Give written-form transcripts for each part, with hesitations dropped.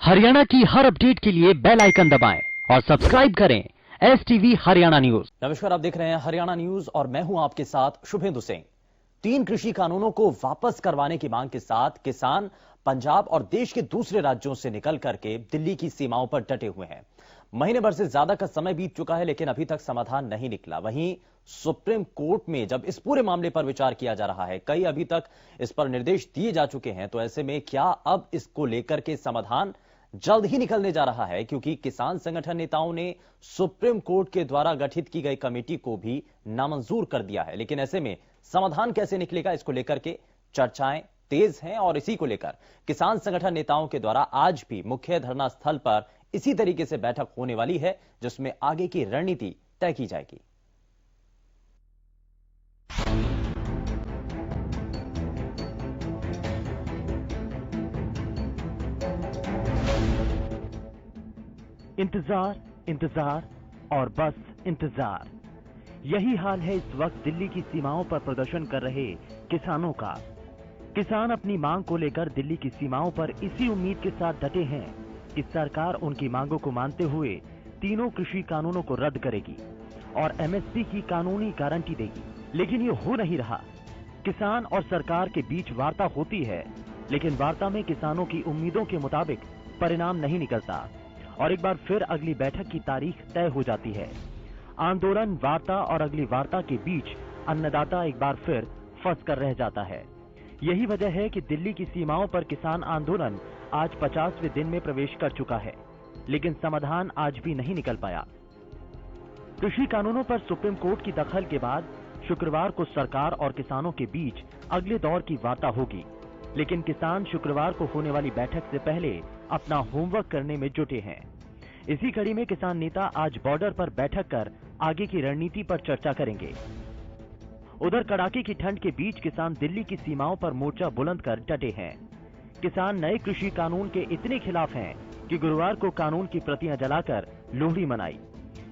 हरियाणा की हर अपडेट के लिए बेल आइकन दबाएं और सब्सक्राइब करें STV हरियाणा न्यूज। नमस्कार, आप देख रहे हैं हरियाणा न्यूज और मैं हूं आपके साथ शुभेंदु सिंह। 3 कृषि कानूनों को वापस करवाने की मांग के साथ किसान पंजाब और देश के दूसरे राज्यों से निकल करके दिल्ली की सीमाओं पर डटे हुए हैं। महीने भर से ज्यादा का समय बीत चुका है, लेकिन अभी तक समाधान नहीं निकला। वहीं सुप्रीम कोर्ट में जब इस पूरे मामले पर विचार किया जा रहा है, कई अभी तक इस पर निर्देश दिए जा चुके हैं, तो ऐसे में क्या अब इसको लेकर के समाधान जल्द ही निकलने जा रहा है? क्योंकि किसान संगठन नेताओं ने सुप्रीम कोर्ट के द्वारा गठित की गई कमेटी को भी नामंजूर कर दिया है। लेकिन ऐसे में समाधान कैसे निकलेगा, इसको लेकर के चर्चाएं तेज हैं और इसी को लेकर किसान संगठन नेताओं के द्वारा आज भी मुख्य धरना स्थल पर इसी तरीके से बैठक होने वाली है, जिसमें आगे की रणनीति तय की जाएगी। इंतजार, इंतजार और बस इंतजार। यही हाल है इस वक्त दिल्ली की सीमाओं पर प्रदर्शन कर रहे किसानों का। किसान अपनी मांग को लेकर दिल्ली की सीमाओं पर इसी उम्मीद के साथ डटे हैं कि सरकार उनकी मांगों को मानते हुए तीनों कृषि कानूनों को रद्द करेगी और MSP की कानूनी गारंटी देगी। लेकिन ये हो नहीं रहा। किसान और सरकार के बीच वार्ता होती है, लेकिन वार्ता में किसानों की उम्मीदों के मुताबिक परिणाम नहीं निकलता और एक बार फिर अगली बैठक की तारीख तय हो जाती है। आंदोलन, वार्ता और अगली वार्ता के बीच अन्नदाता एक बार फिर फंस कर रह जाता है। यही वजह है कि दिल्ली की सीमाओं पर किसान आंदोलन आज 50वें दिन में प्रवेश कर चुका है, लेकिन समाधान आज भी नहीं निकल पाया। कृषि कानूनों पर सुप्रीम कोर्ट की दखल के बाद शुक्रवार को सरकार और किसानों के बीच अगले दौर की वार्ता होगी, लेकिन किसान शुक्रवार को होने वाली बैठक से पहले अपना होमवर्क करने में जुटे हैं। इसी कड़ी में किसान नेता आज बॉर्डर पर बैठक कर आगे की रणनीति पर चर्चा करेंगे। उधर कड़ाके की ठंड के बीच किसान दिल्ली की सीमाओं पर मोर्चा बुलंद कर डटे हैं। किसान नए कृषि कानून के इतने खिलाफ हैं कि गुरुवार को कानून की प्रतियां जलाकर लोहड़ी मनाई।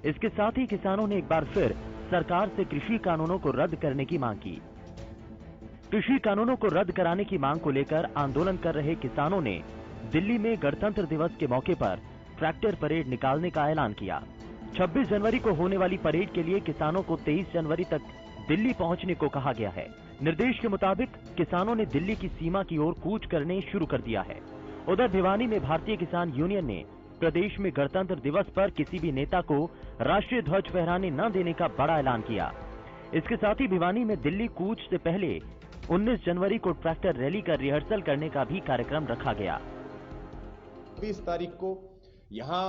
इसके साथ ही किसानों ने एक बार फिर सरकार से कृषि कानूनों को रद्द करने की मांग की। कृषि कानूनों को रद्द कराने की मांग को लेकर आंदोलन कर रहे किसानों ने दिल्ली में गणतंत्र दिवस के मौके पर ट्रैक्टर परेड निकालने का ऐलान किया। 26 जनवरी को होने वाली परेड के लिए किसानों को 23 जनवरी तक दिल्ली पहुंचने को कहा गया है। निर्देश के मुताबिक किसानों ने दिल्ली की सीमा की ओर कूच करने शुरू कर दिया है। उधर भिवानी में भारतीय किसान यूनियन ने प्रदेश में गणतंत्र दिवस पर किसी भी नेता को राष्ट्रीय ध्वज फहराने न देने का बड़ा ऐलान किया। इसके साथ ही भिवानी में दिल्ली कूच से पहले 19 जनवरी को ट्रैक्टर रैली का रिहर्सल करने का भी कार्यक्रम रखा गया। 20 तारीख को यहां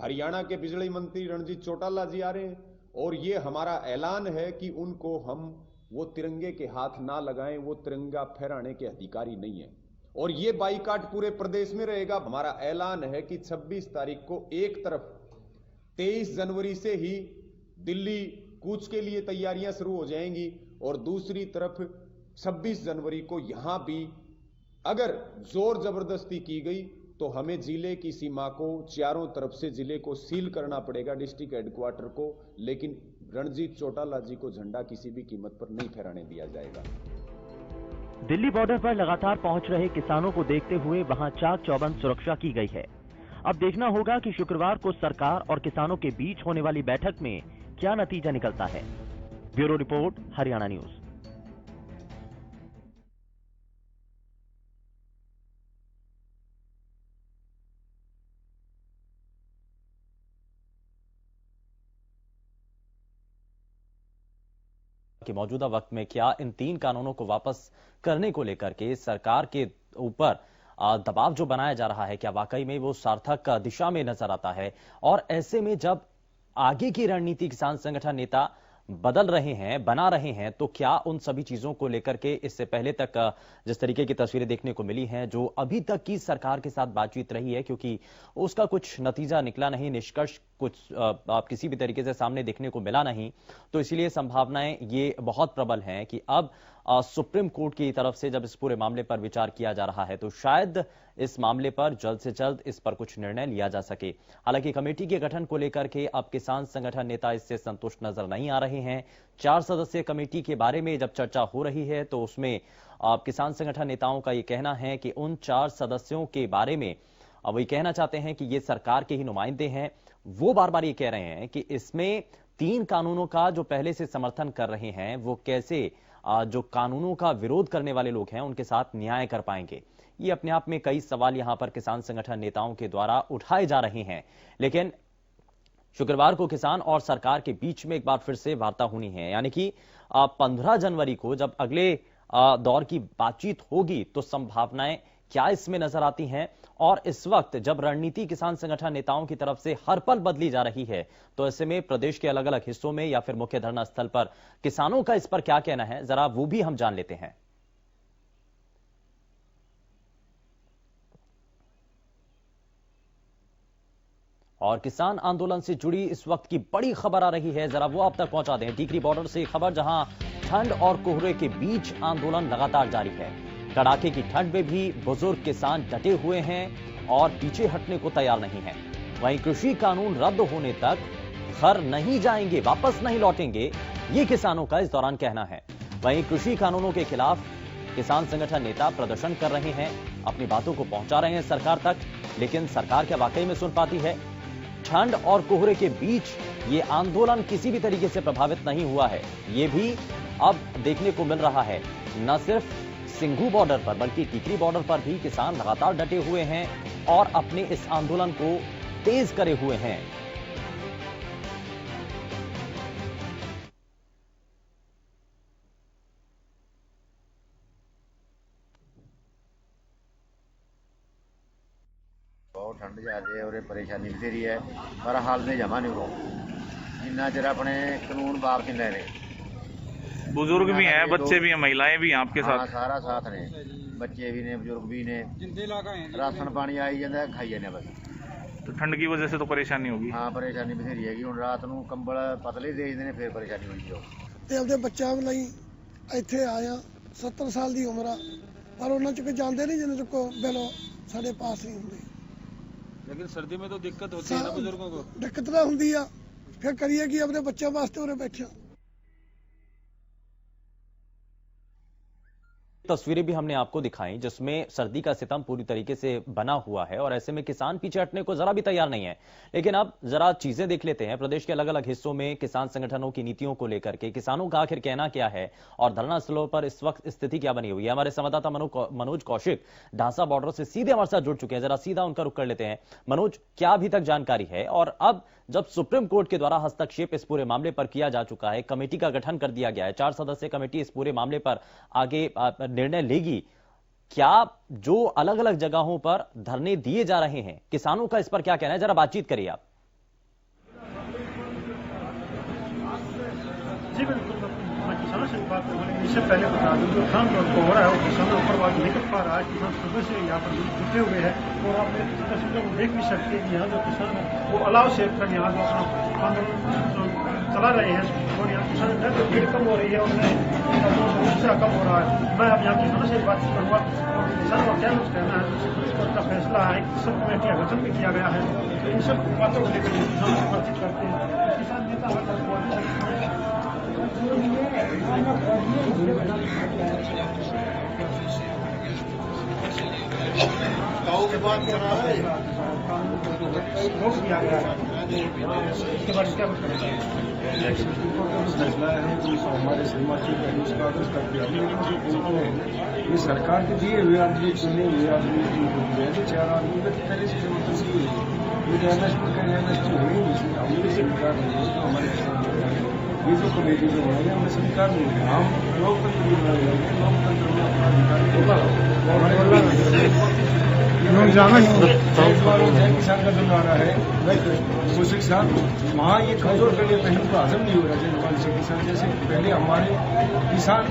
हरियाणा के बिजली मंत्री रणजीत चौटाला जी आ रहे हैं और ये हमारा ऐलान है कि उनको हम वो तिरंगे के हाथ ना लगाएं, वो तिरंगा फहराने के अधिकारी नहीं है और ये बाईकाट पूरे प्रदेश में रहेगा। हमारा ऐलान है कि 26 तारीख को एक तरफ 23 जनवरी से ही दिल्ली कूच के लिए तैयारियां शुरू हो जाएंगी और दूसरी तरफ 26 जनवरी को यहां भी अगर जोर जबरदस्ती की गई तो हमें जिले की सीमा को चारों तरफ से जिले को सील करना पड़ेगा, डिस्ट्रिक्ट हेडक्वार्टर को, लेकिन रणजीत चौटाला जी को झंडा किसी भी कीमत पर नहीं फहराने दिया जाएगा। दिल्ली बॉर्डर पर लगातार पहुंच रहे किसानों को देखते हुए वहां चाक चौबंद सुरक्षा की गई है। अब देखना होगा कि शुक्रवार को सरकार और किसानों के बीच होने वाली बैठक में क्या नतीजा निकलता है। Bureau report, Haryana news. कि मौजूदा वक्त में क्या इन 3 कानूनों को वापस करने को लेकर के सरकार के ऊपर दबाव जो बनाया जा रहा है, क्या वाकई में वो सार्थक दिशा में नजर आता है? और ऐसे में जब आगे की रणनीति किसान संगठन नेता बदल रहे हैं, बना रहे हैं, तो क्या उन सभी चीजों को लेकर के इससे पहले तक जिस तरीके की तस्वीरें देखने को मिली हैं, जो अभी तक की सरकार के साथ बातचीत रही है, क्योंकि उसका कुछ नतीजा निकला नहीं, निष्कर्ष कुछ आप किसी भी तरीके से सामने देखने को मिला नहीं, तो इसलिए संभावनाएं ये बहुत प्रबल हैं कि अब सुप्रीम कोर्ट की तरफ से जब इस पूरे मामले पर विचार किया जा रहा है, तो शायद इस मामले पर जल्द से जल्द इस पर कुछ निर्णय लिया जा सके। हालांकि कमेटी के गठन को लेकर के अब किसान संगठन नेता इससे संतुष्ट नजर नहीं आ रहे हैं। 4 सदस्यीय कमेटी के बारे में जब चर्चा हो रही है, तो उसमें किसान संगठन नेताओं का यह कहना है कि उन 4 सदस्यों के बारे में अब वही कहना चाहते हैं कि ये सरकार के ही नुमाइंदे हैं। वो बार बार ये कह रहे हैं कि इसमें 3 कानूनों का जो पहले से समर्थन कर रहे हैं वो कैसे जो कानूनों का विरोध करने वाले लोग हैं उनके साथ न्याय कर पाएंगे। ये अपने आप में कई सवाल यहां पर किसान संगठन नेताओं के द्वारा उठाए जा रहे हैं। लेकिन शुक्रवार को किसान और सरकार के बीच में एक बार फिर से वार्ता होनी है, यानी कि 15 जनवरी को जब अगले दौर की बातचीत होगी तो संभावनाएं क्या इसमें नजर आती हैं। और इस वक्त जब रणनीति किसान संगठन नेताओं की तरफ से हर पल बदली जा रही है, तो ऐसे में प्रदेश के अलग अलग हिस्सों में या फिर मुख्य धरना स्थल पर किसानों का इस पर क्या कहना है, जरा वो भी हम जान लेते हैं। और किसान आंदोलन से जुड़ी इस वक्त की बड़ी खबर आ रही है, जरा वो आप तक पहुंचा दें। टिकरी बॉर्डर से खबर, जहां ठंड और कोहरे के बीच आंदोलन लगातार जारी है। कड़ाके की ठंड में भी बुजुर्ग किसान डटे हुए हैं और पीछे हटने को तैयार नहीं है। वहीं कृषि कानून रद्द होने तक घर नहीं जाएंगे, वापस नहीं लौटेंगे, ये किसानों का इस दौरान कहना है। वहीं कृषि कानूनों के खिलाफ किसान संगठन नेता प्रदर्शन कर रहे हैं, अपनी बातों को पहुंचा रहे हैं सरकार तक, लेकिन सरकार क्या वाकई में सुन पाती है? ठंड और कोहरे के बीच ये आंदोलन किसी भी तरीके से प्रभावित नहीं हुआ है, ये भी अब देखने को मिल रहा है। न सिर्फ सिंघू बॉर्डर पर बल्कि टिकरी बॉर्डर पर भी किसान लगातार डटे हुए हैं और अपने इस आंदोलन को तेज करे हुए हैं। बहुत ठंड जा रही है और परेशानी बथेरी है, पर हाल में जमा नहीं हो जिन्ना चर अपने कानून वापस ले रहे। बुजुर्ग भी हैं, बच्चे भी हैं, महिलाएं भी हैं आपके साथ? सारा साथ ने, बच्चे भी ने, बुजुर्ग भी ने, राशन पानी आई जाता है, खाई जाने बस। तो ठंड की वजह से तो परेशानी होगी? हाँ, परेशानी बथेरी है। हम रात को कंबल पतले दे देने, फिर परेशानी हुई जो ਤੇ ਆਪਦੇ ਬੱਚਿਆਂ ਲਈ ਇੱਥੇ ਆਇਆ। 70 ਸਾਲ ਦੀ ਉਮਰ ਆ, ਪਰ ਉਹਨਾਂ ਚ ਕੋਈ ਜਾਂਦੇ ਨਹੀਂ ਜਿੰਨੇ ਕੋ ਬਿੱਲ ਸਾਡੇ ਪਾਸ ਨਹੀਂ ਹੁੰਦੇ। लेकिन सर्दी में तो दिक्कत होती है ना बुजुर्गों को? ਦਿੱਕਤ ਤਾਂ ਹੁੰਦੀ ਆ, ਫਿਰ ਕਰੀਏ ਕੀ? ਆਪਣੇ ਬੱਚਿਆਂ ਵਾਸਤੇ ਉਰੇ ਬੈਠੇ। तस्वीरें भी हमने आपको दिखाई जिसमें सर्दी का सितम पूरी तरीके से बना हुआ है और ऐसे में किसान पीछे हटने को जरा भी तैयार नहीं है। लेकिन अब जरा चीजें देख लेते हैं। प्रदेश के अलग अलग हिस्सों में किसान संगठनों की नीतियों को लेकर के किसानों का आखिर कहना क्या है और धरना स्थलों पर इस वक्त स्थिति क्या बनी हुई है। हमारे संवाददाता मनोज कौशिक ढांसा बॉर्डर से सीधे हमारे साथ जुड़ चुके हैं, जरा सीधा उनका रुख कर लेते हैं। मनोज, क्या अभी तक जानकारी है और अब जब सुप्रीम कोर्ट के द्वारा हस्तक्षेप इस पूरे मामले पर किया जा चुका है, कमेटी का गठन कर दिया गया है, 4 सदस्यीय कमेटी इस पूरे मामले पर आगे निर्णय लेगी, क्या जो अलग अलग जगहों पर धरने दिए जा रहे हैं किसानों का इस पर क्या कहना है? जरा बातचीत करिए आप। जी बिल्कुल, मैं किसानों से बात करूँगा। इससे पहले बता दूं जो ठंड और कोहरा है वो किसानों ऊपर बात नहीं कर पा रहा है। किसान सुबह से यहाँ पर जुटे हुए हैं और आप तस्वीरों को देख भी सकते हैं कि यहाँ जो किसान है वो अलाव से कर यहाँ जो अपना आंदोलन चला रहे हैं और यहाँ किसान की भीड़ कम हो रही है, उनमें दूसरा कम हो रहा है। मैं अब यहाँ किसानों से बातचीत करूँगा और किसानों का क्या कुछ कहना है। सुप्रीम कोर्ट का फैसला है, सब कमेटी का गठन भी किया गया है, तो इन सब बातों को लेकर किसानों से बातचीत करते हैं। किसान नेता के बाद कर रहा है रोक दिया गया है, इसके बाद क्या फैसला है जो हमारे समाज कर दिया। ये सरकार के दिए हुए आदमी, चुने हुए आदमी जो 4 आदमी पहले से हमने स्वीकार नहीं, तो हमारे ये जो कमेटी जो है हमें स्वीकार नहीं है। हम लोकतंत्र में लोकतंत्र में अपना अधिकार किसान का जो नारा है उसी के साथ वहाँ ये कमजोर करने पर हमको हजम नहीं हो रहा है। जवान से किसान जैसे पहले हमारे किसान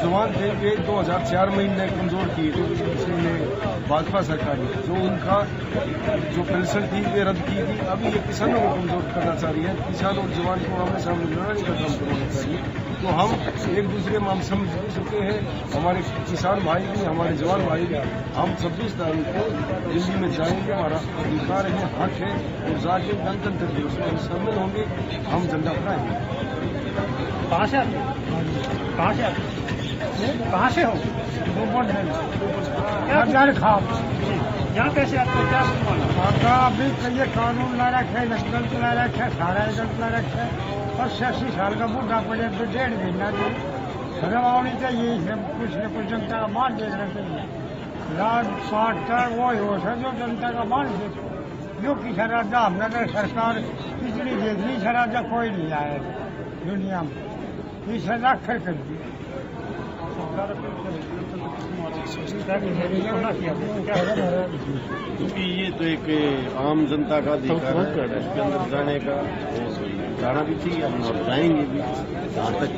जवान थे वे 2004 महीने कमजोर किए थे भाजपा सरकार ने, जो उनका जो पेंशन थी वे रद्द की थी। अभी ये किसानों को कमजोर करना चाह रही है। किसान और जवान को हमें सामने लड़ाई का काम करवाना चाहिए। तो हम एक दूसरे में हम समझ चुके हैं, हमारे किसान भाई भी, हमारे जवान भाई भी। हम 26 तारीख को दिल्ली में जाएंगे, हमारा अधिकार है, हक है, और जाके गणतंत्र दिवस में हम शामिल होंगे, हम झंडा फहराएंगे। कहाँ से कहाँ से हो? यहाँ कैसे आपको क्या माना? अभी ये कानून ला रखा है, गलत ला रखा है, सारा गलत ला रखा है। और 80 साल का बूढ़ा पड़े तो 1.5 महीना तो शर्म आनी चाहिए। कुछ न कुछ जनता का मान देखना चाहिए। लाट पाट कर वो है जो जनता का मान देखे। जो कि शराजा हमने सरकार पिछली देखनी, शराजा कोई नहीं आए दुनिया में। ये सजा कर दी क्योंकि ये तो एक आम जनता का अधिकार है इसके अंदर जाने का, जाना भी चाहिए, हम जाएंगे भी। जहाँ तक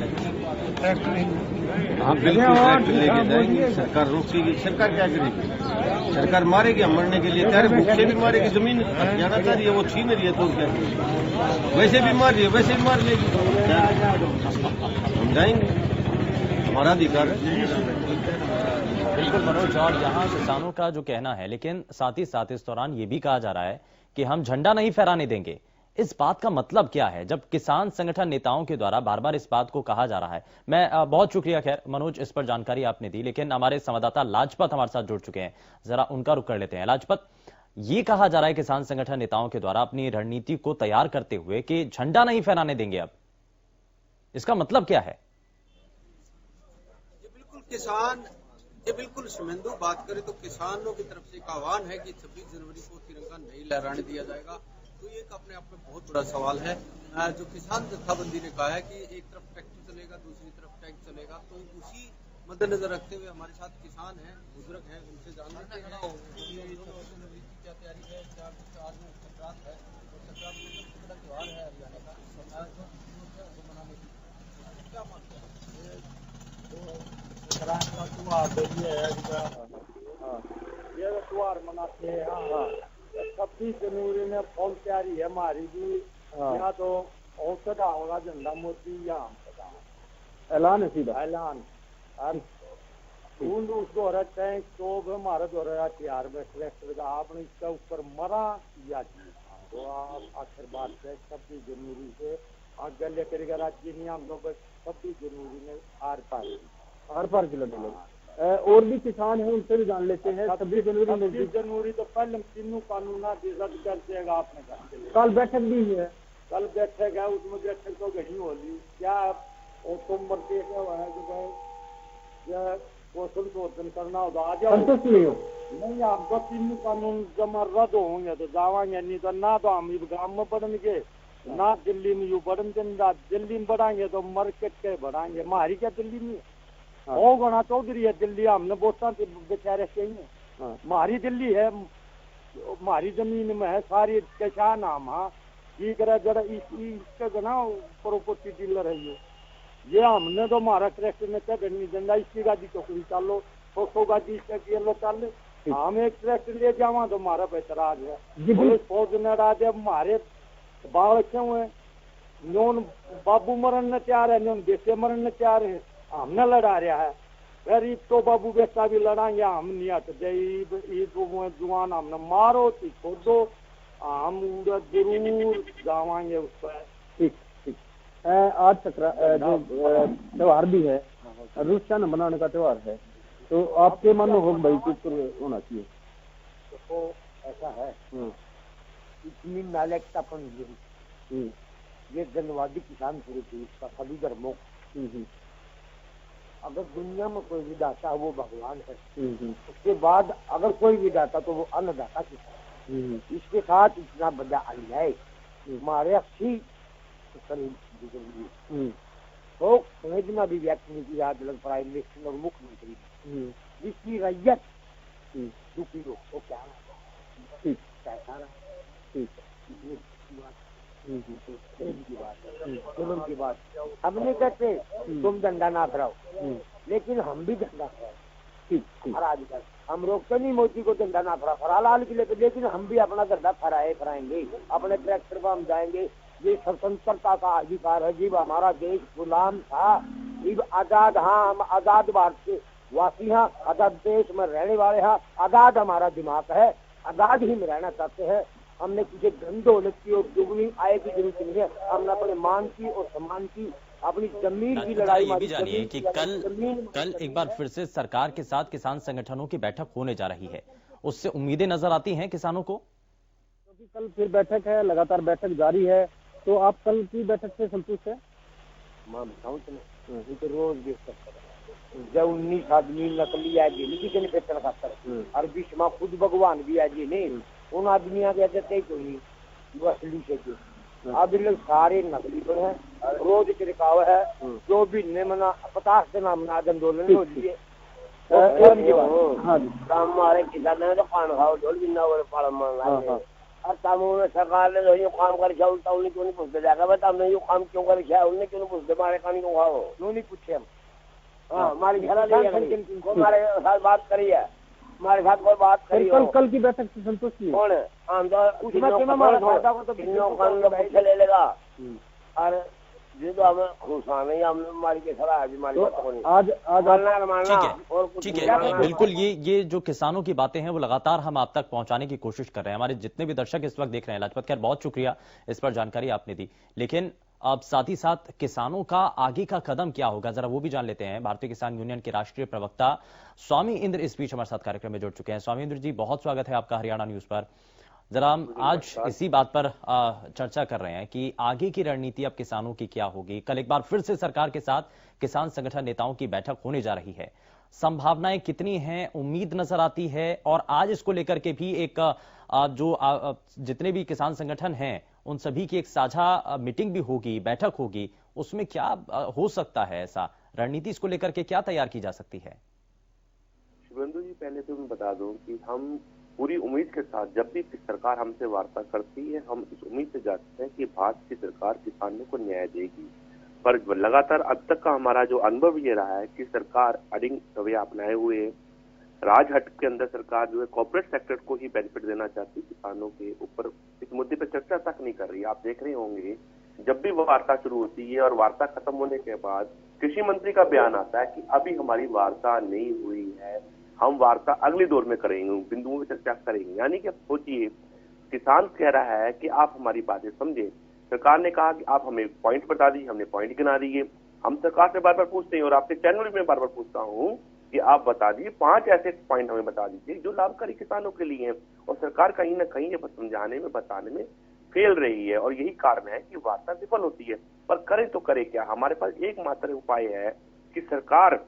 हाँ बिल्कुल लेके जाएंगे, सरकार रोकेगी। सरकार क्या करेगी? सरकार मारेगी, हम मरने के लिए तैयार, भूखे भी मारेगी। जमीन जाना चाह रही है, वो छीन रही है, तो क्या वैसे भी मार रही है, वैसे भी मार लेगी। हम जाएंगे, हमारा अधिकार है। बिल्कुल मनोज, और यहाँ किसानों का जो कहना है, लेकिन साथ ही साथ इस दौरान ये भी कहा जा रहा है कि हम झंडा नहीं फहराने देंगे। इस बात का मतलब क्या है जब किसान संगठन नेताओं के द्वारा बार बार इस बात को कहा जा रहा है? मैं बहुत शुक्रिया खैर मनोज, इस पर जानकारी आपने दी, लेकिन हमारे संवाददाता लाजपत हमारे साथ जुड़ चुके हैं, जरा उनका रुख कर लेते हैं। लाजपत, ये कहा जा रहा है किसान संगठन नेताओं के द्वारा अपनी रणनीति को तैयार करते हुए कि झंडा नहीं फहराने देंगे, अब इसका मतलब क्या है? ये बिल्कुल शुमेंदु बात करें तो किसानों की तरफ से एक आह्वान है कि 26 जनवरी को तिरंगा नहीं लहराने दिया जाएगा। तो ये एक अपने आप में बहुत बड़ा सवाल है। जो किसान जत्थाबंदी ने कहा है कि एक तरफ ट्रैक्टर चलेगा, दूसरी तरफ टैंक चलेगा, तो उसी मद्देनजर रखते हुए हमारे साथ किसान हैं, बुजुर्ग हैं, उनसे जान लेते हैं कि 26 जनवरी की क्या तैयारी है। 4 में संक्रांत है और संक्रांत में सबसे बड़ा त्योहार है हरियाणा का, जो मनाने की क्या मानते हैं? संक्रांत का त्योहार ये त्योहार मनाते हैं। हाँ, 26 जनवरी में फुल तैयारी है हमारी भी। यहाँ तो औसत होगा झंडा मोती, यहाँ ऐलान है, सीधा ऐलान। उस द्वारा टैंक तो हमारा द्वारा हथियार में ट्रैक्टर का आपने इसका ऊपर मरा या तो आप आखिर बात है 26 जनवरी से आगे लेकर राज्य नहीं, हम लोग 26 जनवरी में आर पार किलो और भी किसान हैं, उनसे भी जान लेते हैं। 26 जनवरी तो पहले तीनों कानून रद्द कर देगा। आपने कल बैठक भी है, कल बैठक है, उसमें बैठक तो घड़ी होगी क्या सोमवार के है जो वो संशोधन करना होगा। आ जाओ नहीं, आपको तीनों कानून जमा रद्द होंगे तो जावांगे, नहीं तो ना तो हम गाँव में बढ़ेंगे ना दिल्ली में यू बढ़ेंगे। दिल्ली में बढ़ाएंगे तो मार्केट के बढ़ाएंगे, हमारी क्या दिल्ली में ओ गणा चौधरी है दिल्ली, हमने वोटा बेचारे चाहिए। हमारी दिल्ली है, हमारी जमीन में है सारी कैसा नाम है ठीक है जरा इसके गना प्रॉपर्टी डीलर है ये हमने तो हमारा ट्रैक्टर में क्या करनी देना, इसकी गाड़ी चौकड़ी चालो 100 गाड़ी इसका चाल हम एक ट्रैक्टर ले जावा तो हमारा बेहतराज है। फौज ने राज है, हमारे बाल क्यों है, न्योन बाबू मरण न तैयार है, न्योन बेटे मरण न तैयार है, हमने लड़ा रहा है। गरीब तो बाबू बेटा भी लड़ाएंगे, हम नहीं हट जाए जुआन हमने मारो थी खोदो, हम जरूर जावाएंगे उस पर। ठीक ठीक। आज जो त्योहार भी है, रुस्तान मनाने का त्योहार है, तो आपके मन में हो भाई कुछ होना चाहिए। तो ऐसा है इतनी नालायकतापन ये जनवादी किसान पूरे देश का सभी धर्मों। अगर दुनिया में कोई विधाता वो भगवान है, उसके बाद अगर कोई विधाता तो वो अन्नदाता किसान। इसके साथ इतना बड़ा अन्याय हमारे 80 तो समझना भी व्यक्ति की याद लग प्राइम मिनिस्टर और मुख्यमंत्री इसकी रैयत दुखी हो तो क्या की बात हम नहीं कहते तुम धंधा ना कराओ, लेकिन हम भी धंधा कराओ। हम रोकते नहीं मोदी को धंधा ना फरा फरालाल के लिए, लेकिन हम भी अपना धंधा फराएंगे, अपने ट्रैक्टर पर हम जाएंगे। ये स्वतंत्रता का अधिकार है जी, हमारा देश गुलाम था, आजाद। हाँ, हम आजाद भारत के वासी हैं, आजाद देश में रहने वाले हैं, आजाद हमारा दिमाग है, आजाद ही में रहना चाहते हैं। हमने किसी धन दौलत की और दुगनी आय की जरूरत नहीं है, हमने अपने मान की और सम्मान की अपनी जमीन की लड़ाई। ये भी जानिए कि कल एक बार फिर से सरकार के साथ किसान संगठनों की बैठक होने जा रही है उससे उम्मीदें नजर आती हैं किसानों को? क्योंकि कल फिर बैठक है, लगातार बैठक जारी है, तो आप कल की बैठक से संतुष्ट है? मैं बताऊँ तो रोज जब 19 आदमी नकली है जी किसी ने पेटन खातर और बीच में खुद भगवान भी है जी नहीं उन आदमियों के देते तो नहीं वो असली से जी अब लोग सारे नकली पर है, रोज छिड़काव है, जो भी ने मना 50 दिन हमने आज आंदोलन हो लिए हमारे किसान तो खान खाओ ढोल बिना पालन मान और तमुने सरकार ने जो काम कर दिया उल्टा उन्हें क्यों नहीं पूछते जाएगा बता हमने ये काम क्यों कर दिया उन्हें क्यों नहीं पूछते हमारे खाने को खाओ क्यों नहीं पूछे हम हमारी हमारे साथ बात करी है, हमारे साथ कोई बात करी कल की बैठक से संतुष्ट नहीं कौन है उसमें ले लेगा और ये तो हमें खुश नहीं हम हमारी के सलाह है हमारी आज ठीक है बिल्कुल ये जो किसानों की बातें हैं वो लगातार हम आप तक पहुंचाने की कोशिश कर रहे हैं। हमारे जितने भी दर्शक इस वक्त देख रहे हैं, लाजपत खैर बहुत शुक्रिया इस पर जानकारी आपने दी, लेकिन अब साथ ही साथ किसानों का आगे का कदम क्या होगा जरा वो भी जान लेते हैं। भारतीय किसान यूनियन के राष्ट्रीय प्रवक्ता स्वामी इंद्र इस बीच हमारे साथ कार्यक्रम में जुड़ चुके हैं। स्वामी इंद्र जी, बहुत स्वागत है आपका हरियाणा न्यूज पर। जरा हम आज इसी बात पर चर्चा कर रहे हैं कि आगे की रणनीति अब किसानों की क्या होगी। कल एक बार फिर से सरकार के साथ किसान संगठन नेताओं की बैठक होने जा रही है, संभावनाएं कितनी हैं, उम्मीद नजर आती है, और आज इसको लेकर के भी एक जो जितने भी किसान संगठन हैं उन सभी की एक साझा मीटिंग भी होगी, बैठक होगी, उसमें क्या हो सकता है, ऐसा रणनीति इसको लेकर के क्या तैयार की जा सकती है? शुभेंदु जी, पहले तो मैं बता दूं कि हम पूरी उम्मीद के साथ जब भी सरकार हमसे वार्ता करती है हम इस उम्मीद से जाते हैं कि भारत की सरकार किसानों को न्याय देगी, पर लगातार अब तक का हमारा जो अनुभव ये रहा है कि सरकार अडिंग रवैया अपनाए हुए है। राजहट के अंदर सरकार जो है कॉर्पोरेट सेक्टर को ही बेनिफिट देना चाहती है, किसानों के ऊपर इस मुद्दे पर चर्चा तक नहीं कर रही। आप देख रहे होंगे जब भी वार्ता शुरू होती है और वार्ता खत्म होने के बाद कृषि मंत्री का बयान आता है कि अभी हमारी वार्ता नहीं हुई है, हम वार्ता अगले दौर में करेंगे, बिंदुओं पर चर्चा करेंगे। यानी कि अब सोचिए, किसान कह रहा है कि आप हमारी बातें समझे। सरकार ने कहा कि आप हमें पॉइंट बता दीजिए, हमने पॉइंट गिना दिए। हम सरकार से बार बार पूछते हैं और आपके चैनल में बार बार पूछता हूँ कि आप बता दीजिए 5 ऐसे पॉइंट हमें बता दीजिए जो लाभकारी किसानों के लिए हैं, और सरकार कहीं ना कहीं ये समझाने में बताने में फेल रही है, और यही कारण है कि वार्ता विफल होती है। पर करे तो करे क्या? हमारे पास एकमात्र उपाय है कि सरकार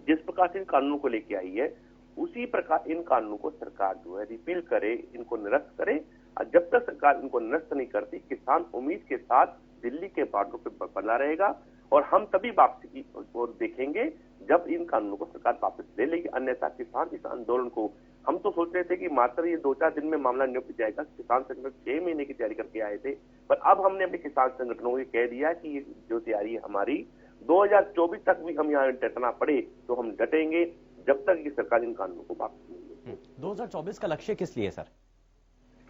जिस प्रकार से इन कानूनों को लेके आई है उसी प्रकार इन कानूनों को सरकार जो है रिपील करे, इनको निरस्त करे। और जब तक सरकार इनको निरस्त नहीं करती, किसान उम्मीद के साथ दिल्ली के बार्डर पे बना रहेगा, और हम तभी वापसी की ओर देखेंगे जब इन कानूनों को सरकार वापस ले लेगी। अन्यथा किसान इस आंदोलन को, हम तो सोच रहे थे कि मात्र ये 2-4 दिन में मामला निपट जाएगा, किसान संगठन 6 महीने की तैयारी करके आए थे, पर अब हमने अपने किसान संगठनों को कह दिया कि ये जो तैयारी है हमारी 2024 तक भी हम यहाँ डटना पड़े तो हम डटेंगे जब तक ये सरकार इन कानूनों को वापस नहीं ले। 2024 का लक्ष्य किस लिए सर?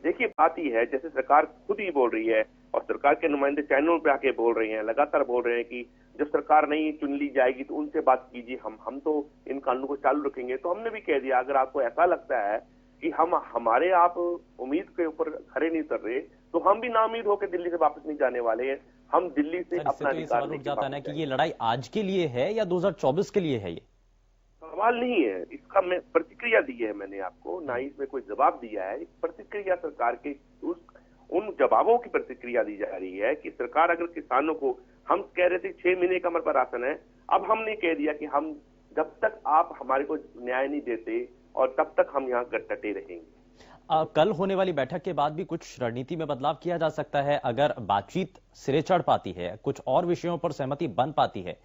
देखिए, बात ही है जैसे सरकार खुद ही बोल रही है और सरकार के नुमाइंदे चैनलों पे आके बोल रहे हैं, लगातार बोल रहे हैं कि जब सरकार नहीं चुन ली जाएगी तो उनसे बात कीजिए, हम तो इन कानूनों को चालू रखेंगे। तो हमने भी कह दिया, अगर आपको ऐसा लगता है कि हमारे आप उम्मीद के ऊपर खड़े नहीं उतर रहे तो हम भी नाउम्मीद होकर दिल्ली से वापस नहीं जाने वाले हैं। हम दिल्ली से अपना अधिकार लेके जाता है कि ये लड़ाई आज के लिए है या 2024 के लिए है? ये सवाल नहीं है, इसका मैं प्रतिक्रिया दी है मैंने आपको, ना ही इसमें कोई जवाब दिया है। प्रतिक्रिया सरकार के उन जवाबों की प्रतिक्रिया दी जा रही है कि सरकार अगर किसानों को, हम कह रहे थे 6 महीने का हमारे पर राशन है, अब हमने कह दिया कि हम जब तक आप हमारे को न्याय नहीं देते और तब तक हम यहाँ डटे रहेंगे। कल होने वाली बैठक के बाद भी कुछ रणनीति में बदलाव किया जा सकता है अगर बातचीत सिरे चढ़ पाती है, कुछ और विषयों पर सहमति बन पाती है,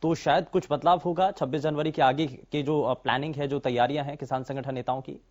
तो शायद कुछ बदलाव होगा 26 जनवरी के आगे के जो प्लानिंग है, जो तैयारियां हैं किसान संगठन नेताओं की।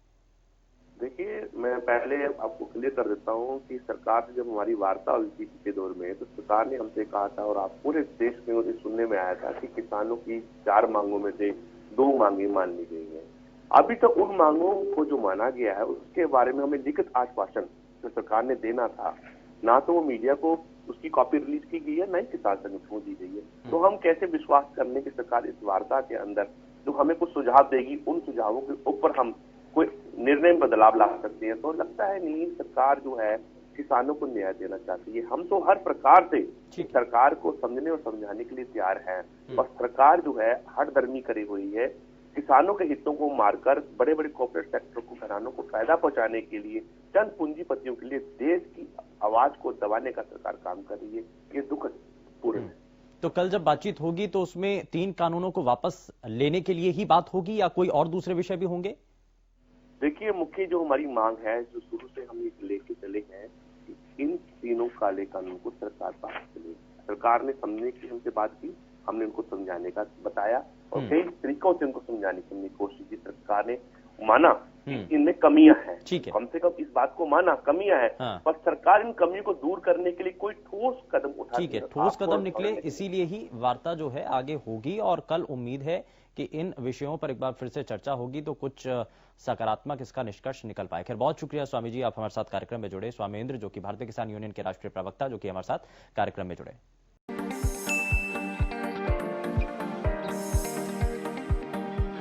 देखिए, मैं पहले आपको क्लियर कर देता हूं कि सरकार से जब हमारी वार्ता हुई थी पिछले दौर में, तो सरकार ने हमसे कहा था और आप पूरे देश में उसे सुनने में आया था कि किसानों की 4 मांगों में से 2 मांगे मान ली गई है। अभी तक उन मांगों को जो माना गया है उसके बारे में हमें लिखित आश्वासन जो सरकार ने देना था, ना तो वो मीडिया को उसकी कॉपी रिलीज की गई है, ना ही किसान संगठन को दी गई है। तो हम कैसे विश्वास करने की सरकार इस वार्ता के अंदर जो हमें कुछ सुझाव देगी, उन सुझावों के ऊपर हम कोई निर्णय में बदलाव ला सकते हैं? तो लगता है नहीं, सरकार जो है किसानों को न्याय देना चाहती है। हम तो हर प्रकार से सरकार को समझने और समझाने के लिए तैयार हैं, और सरकार जो है हठधर्मी करी हुई है, किसानों के हितों को मारकर बड़े बड़े कॉर्पोरेट सेक्टर को, घरानों को फायदा पहुंचाने के लिए, चंद पूंजीपतियों के लिए देश की आवाज को दबाने का सरकार काम कर रही है। ये दुखपूर्ण है। तो कल जब बातचीत होगी तो उसमें 3 कानूनों को वापस लेने के लिए ही बात होगी या कोई और दूसरे विषय भी होंगे? देखिए, मुख्य जो हमारी मांग है, जो शुरू से हम ये लेके चले हैं, इन तीनों काले कानून को सरकार पास करे। सरकार ने समझने की हमसे बात की, हमने उनको समझाने का बताया और कई तरीकों से उनको समझाने की हमने कोशिश की। सरकार ने माना कि इनमें कमियां हैं, कम से कम इस बात को माना कमियां हैं, पर सरकार इन कमियों को दूर करने के लिए कोई ठोस कदम उठा। ठीक है, ठोस कदम निकले, इसीलिए ही वार्ता जो है आगे होगी और कल उम्मीद है कि इन विषयों पर एक बार फिर से चर्चा होगी तो कुछ सकारात्मक इसका निष्कर्ष निकल पाए। खैर, बहुत शुक्रिया स्वामी जी, आप हमारे साथ कार्यक्रम में जुड़े। स्वामेंद्र, जो कि भारतीय किसान यूनियन के राष्ट्रीय प्रवक्ता, जो कि हमारे साथ कार्यक्रम में जुड़े।